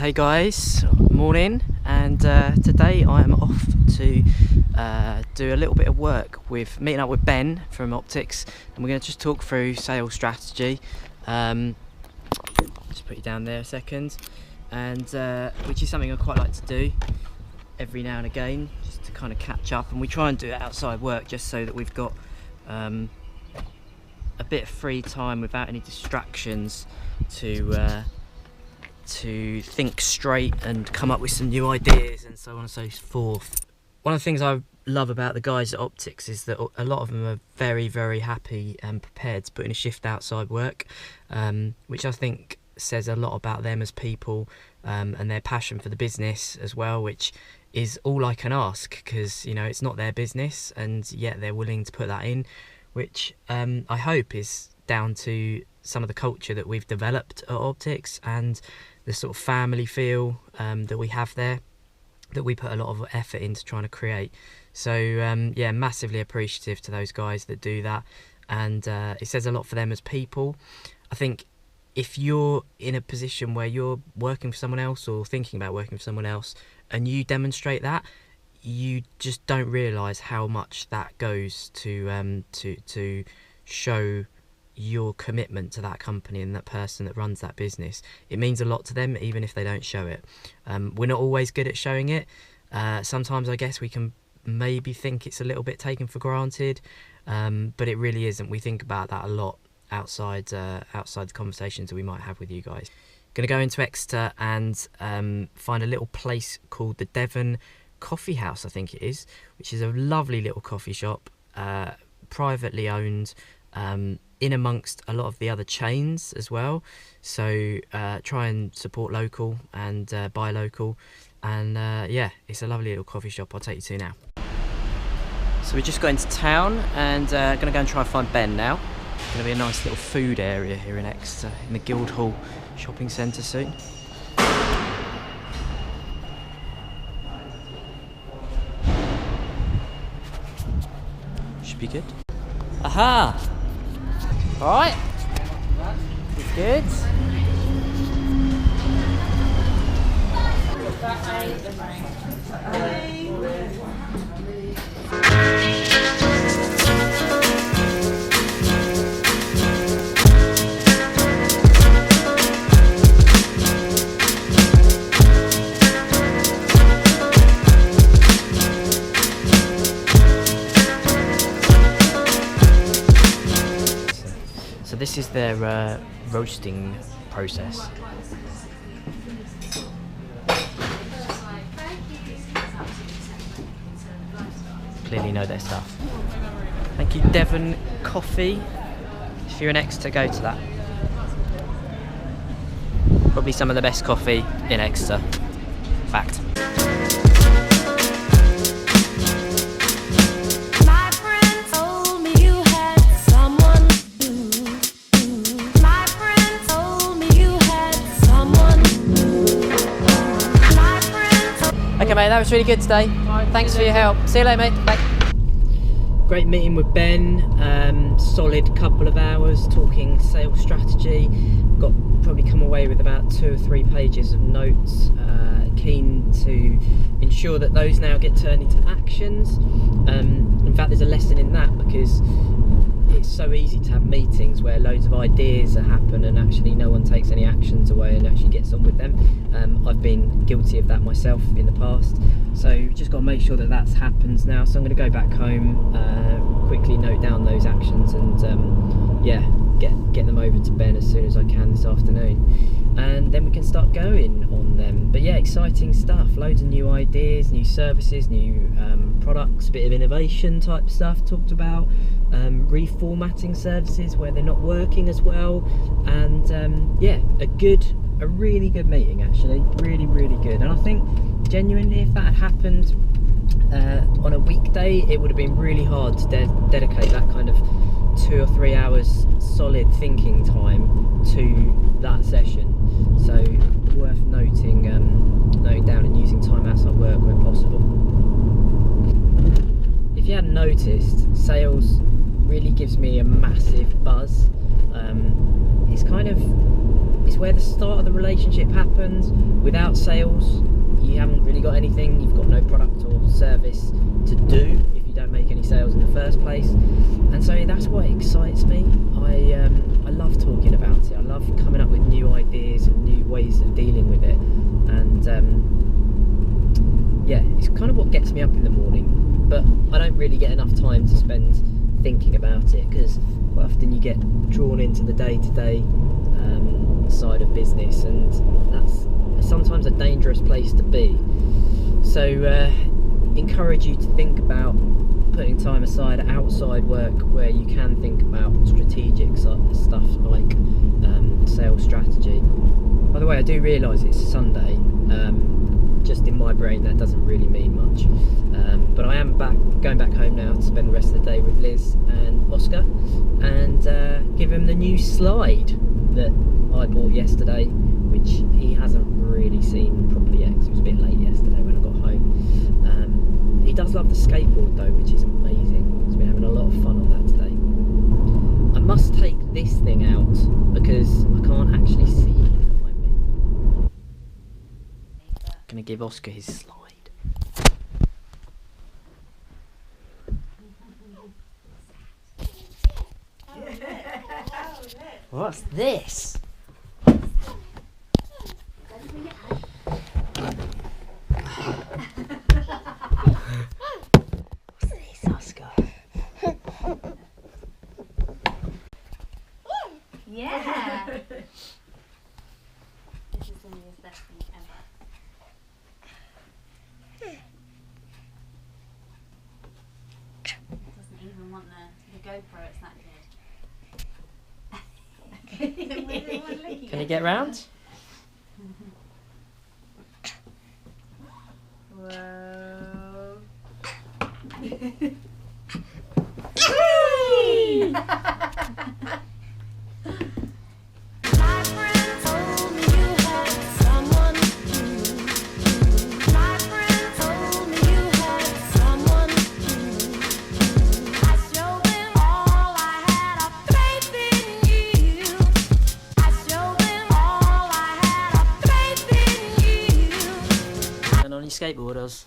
Hey guys, morning, and today I am off to do a little bit of work with meeting up with Ben from Optics, and we're going to just talk through sales strategy. Just put you down there a second, and which is something I quite like to do every now and again, just to kind of catch up, and we try and do it outside work just so that we've got a bit of free time without any distractions to think straight and come up with some new ideas and so on and so forth. One of the things I love about the guys at Optics is that a lot of them are very, very happy and prepared to put in a shift outside work, which I think says a lot about them as people, and their passion for the business as well, which is all I can ask, because, you know, it's not their business and yet they're willing to put that in, which I hope is down to some of the culture that we've developed at Optics and the sort of family feel that we have there, that we put a lot of effort into trying to create. So yeah, massively appreciative to those guys that do that, and it says a lot for them as people. I think if you're in a position where you're working for someone else or thinking about working for someone else and you demonstrate that, you just don't realise how much that goes to show your commitment to that company and that person that runs that business. It means a lot to them, even if they don't show it. We're not always good at showing it. Sometimes I guess we can maybe think it's a little bit taken for granted, but it really isn't. We think about that a lot outside the conversations that we might have with you guys. Going to go into Exeter and find a little place called the Devon Coffee House, I think it is, which is a lovely little coffee shop, privately owned, in amongst a lot of the other chains as well. So try and support local and buy local, and yeah, it's a lovely little coffee shop I'll take you to now. So we just got into town and going to go and try and find Ben now. Going to be a nice little food area here in Exeter, in the Guildhall shopping centre soon. Should be good. Aha! Alright, good. So this is their roasting process. Clearly know their stuff. Thank you, Devon Coffee. If you're in Exeter, go to that. Probably some of the best coffee in Exeter. Fact. Okay mate, that was really good today. Thanks for your help. See you later mate. Bye. Great meeting with Ben, solid couple of hours talking sales strategy. Got probably come away with about 2 or 3 pages of notes. Keen to ensure that those now get turned into actions. In fact, there's a lesson in that, because it's so easy to have meetings where loads of ideas happen and actually no one takes any actions away and actually gets on with them. I've been guilty of that myself in the past, so just got to make sure that that happens now. So I'm going to go back home, quickly note down those actions, and yeah, get them over to Ben as soon as I can this afternoon, and then we can start going on them. But yeah, exciting stuff, loads of new ideas, new services, new products, a bit of innovation type stuff talked about, reformatting services where they're not working as well, and yeah, a really good meeting actually, really good. And I think genuinely, if that had happened on a weekday, it would have been really hard to dedicate that kind of 2 or 3 hours solid thinking time to that session. So worth noting down and using time outside work where possible. If you hadn't noticed, sales really gives me a massive buzz. It's where the start of the relationship happens. Without sales, you haven't really got anything. You've got no product or service to do if you don't make any sales in the first place. And so that's what excites me. I love talking about it. I love coming up with new ideas and new ways of dealing with it. And yeah, it's kind of what gets me up in the morning. But I don't really get enough time to spend thinking about it, because quite often you get drawn into the day-to-day side of business, and that's sometimes a dangerous place to be. So encourage you to think about putting time aside outside work where you can think about strategic stuff like sales strategy. By the way, I do realise it's Sunday. Just in my brain that doesn't really mean much, but I am going back home now to spend the rest of the day with Liz and Oscar, and give him the new slide that I bought yesterday, which he hasn't really seen properly yet because it was a bit late yesterday when I got home. He does love the skateboard though, which is amazing. He's been having a lot of fun on that today. I must take this thing out because I can't actually see behind me. Gonna give Oscar his slide. What's this? What's this, Oscar? Yeah! This is the newest best thing ever. It doesn't even want the GoPro, it's that good. Can you get round? Whoa. And on your skateboarders.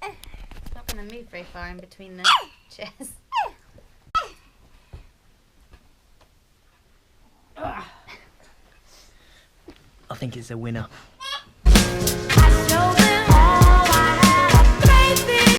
It's not going to move very far in between the chairs. I think it's a winner.